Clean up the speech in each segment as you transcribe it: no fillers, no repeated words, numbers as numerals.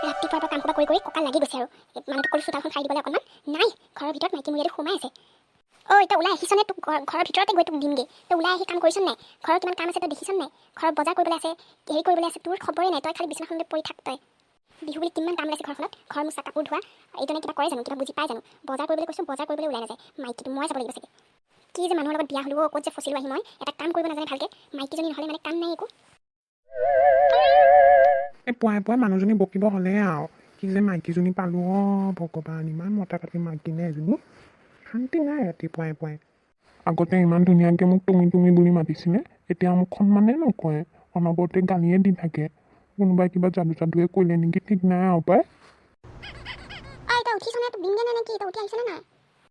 ৰাতিপুৱাৰ পৰা কাম সোপা কৰি কঁকাল লাগি গৈছে আৰু মানুহটোক ক'লো চোতালখন সাৰি দিবলৈ অকণমান নাই ঘৰৰ ভিতৰত মাইকী মুৰীয়াটো সোমাই আছে তই ওলাই আহিছনে তোক ঘৰৰ ভিতৰতে গৈ তোক দিমগৈ তই ওলাই আহি কাম কৰিছনে নাই ঘৰত কিমান কাম আছে তই দেখিছনে নাই ঘৰত বজাৰ কৰিবলৈ আছে হেৰি কৰিবলৈ আছে তোৰ খবৰে নাই তই খালি বিছনাখনতে পৰি থাক তই বিহু বুলি কিমান কাম ওলাইছে ঘৰখনত ঘৰ মোচা কাপোৰ ধোৱা এইজনে কিবা কৰে জানো কিবা বুজি পাই জানো বজাৰ কৰিবলৈ কৈছোঁ বজাৰ কৰিবলৈ ওলাই নাযায় মাইকীটো মই যাব লাগিব চাগে কি যে মানুহৰ লগত বিয়া হ'লো ক'ত যে ফচিলোঁ আহি মই এটা কাম কৰিব নাজানে ভালকৈ মাইকীজনী নহ'লে মানে কাম নাই একো এই পুৱাই মানুহজনী বকিব হ'লে আৰু কি যে মাইকীজনী পালোঁ ভগৱান ইমান মতা কাটি মাইকী নে এজনী শান্তি নাই ৰাতিপুৱাই আগতে ইমান ধুনীয়াকৈ মোক তুমি বুলি মাতিছিলে এতিয়া মোক সন্মানে নকয় অনবৰতে গালিয়ে দি থাকে কোনোবাই কিবা যাদুৱে কৰিলে নেকি ঠিক নাই আৰু পাই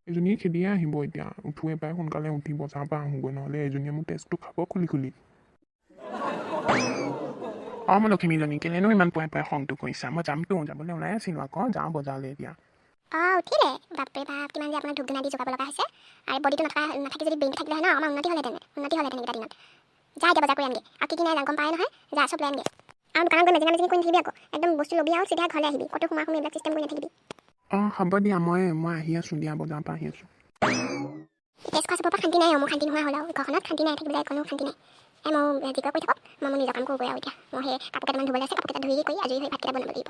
এজনী খেদিয়ে আহিব এতিয়া উঠোৱে পাই সোনকালে উঠি বজাৰ পৰা আহোঁগৈ নহ'লে এজনীয়ে মোক তেজটো খাব খুলি মই লখিমীজনী কেলেনো ইমান পুৱাই খংটো কৰিছা মই যামতো যাবলৈ ওলাই আছিলোঁ আকৌ যাওঁ বজাৰলৈ এতিয়া উঠিলে বাপৰে বাপ কিমান যে আপোনাৰ ধূপ ধূনা দি জোকাব লগা হৈছে আৰু বডিটো নাথাকি যদি ব্ৰেইন থাকিলে হয় ন আমাৰ উন্নতি হ'লহেঁতেন এইকেইটা দিনত যা এতিয়া বজাৰ কৰি আনগে আৰু কি নাই গম পাই নহয় যা চব লৈ আনগে আৰু দোকানত গৈ মেজিনা কৰি নাথাকিবি আকৌ একদম বস্তু ল'বি আৰু চিধা ঘৰলৈ আহিবি ক'তো সোমাই এইবিলাক চিষ্টেম কৰি নাথাকিবি হ'ব দিয়া মই আহি আছোঁ দিয়া বজাৰৰ পৰা আহি আছোঁ তেজ খোৱা চবৰ পৰা শান্তি নাই মোৰ শান্তি নোহোৱা হ'ল আৰু ঘৰখনত শান্তি নাই থাকিবলৈ একো শান্তি নাই মই জিকা কৰি থাকক মই মোৰ নিজৰ কাম কৰোঁগৈ আৰু এতিয়া মই সেই কাপোৰ কেইটামান ধুবলৈ আছে কাপোৰ কেইটা ধুই কৰি আজৰি হৈ ভাতকেইটা বনাব লাগিব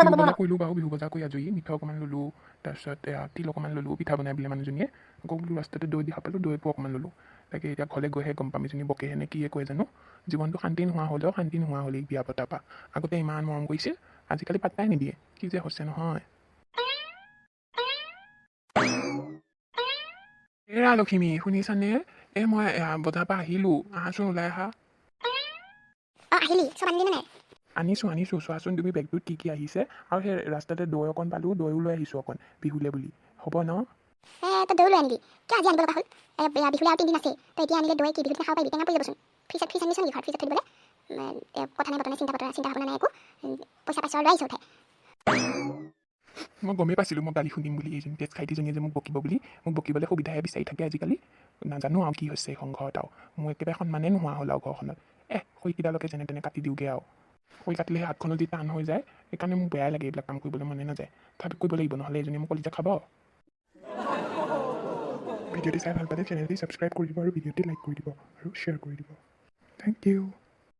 বিহু বজাৰ কৰিলোঁ বাৰু বিহু বজাৰ কৰি আজৰি মিঠা অকণমান ল'লোঁ তাৰপিছত তিল অকণমান ল'লোঁ পিঠা বনাই বোলে মানুহজনীয়ে আকৌ বোলো ৰাস্তাতে দৈ দি খাপালোঁ দৈটো অকণমান ল'লোঁ তাকে এতিয়া ঘৰলৈ গৈহে গম পাম এজনী বকেহে নে কিয়ে কয় জানো জীৱনটো শান্তি নোহোৱা হ'লেও শান্তি নোহোৱা হ'ল এই বিয়া পতাৰ পৰা আগতে ইমান মৰম কৰিছিল আজিকালি পাত্তাই নিদিয়ে কি যে হৈছে নহয় এৰা লখিমী শুনিছানে মই বজাৰৰ পৰা আহিলোঁ আহাচোন ওলাই আহা আহিলি চব আনিলি নাই আনিছোঁ চোৱাচোন তুমি বেগটোত কি আহিছে আৰু সেই ৰাস্তাতে দৈ অকণ পালোঁ দৈও লৈ আহিছোঁ অকণ বিহুলে বুলি হ'ব ন তই দৈ লৈ আনিলি কিয় আজি আনিব লগা হ'ল বিহুলৈ আৰু 3 দিন আছে তই এতিয়া আনিলে দৈ কি বিহুতে খাব পাৰিবি টেঙা পৰি যাবচোন ফ্ৰিজ আনিছ নেকি ঘৰত ফ্ৰিজত থৈ দিবলৈ কথা নাই বতৰা চিন্তা ভাৱনা নাই একো পইচা পাইছা লৈ আহিছ উঠাই মই গমেই পাইছিলোঁ মই গালি শুনিম বুলি এইজনী তেজ খাইটিজনীয়ে যে মোক বকিব বুলি মোক বকিবলৈ সুবিধাহে বিচাৰি থাকে আজিকালি নাজানো আৰু কি হৈছে এইখন ঘৰত আৰু মোৰ একেবাৰে সন্মানে নোহোৱা হ'ল আৰু ঘৰখনত খৰিকেইডালকে যেনে তেনে কাটি দিওঁগৈ আৰু খৰি কাটিলেহে হাতখনত যদি টান হৈ যায় সেইকাৰণে মোক বেয়াই লাগে এইবিলাক কাম কৰিবলৈ মনে নাযায় তথাপি কৰিব লাগিব নহ'লে এজনীয়ে মোক কলিজা খাব ভিডিঅ'টি চাই ভাল পালে চেনেলটি ছাবস্ক্ৰাইব কৰি দিব আৰু ভিডিঅ'টি লাইক কৰি দিব আৰু শ্বেয়াৰ কৰি দিব থেংক ইউ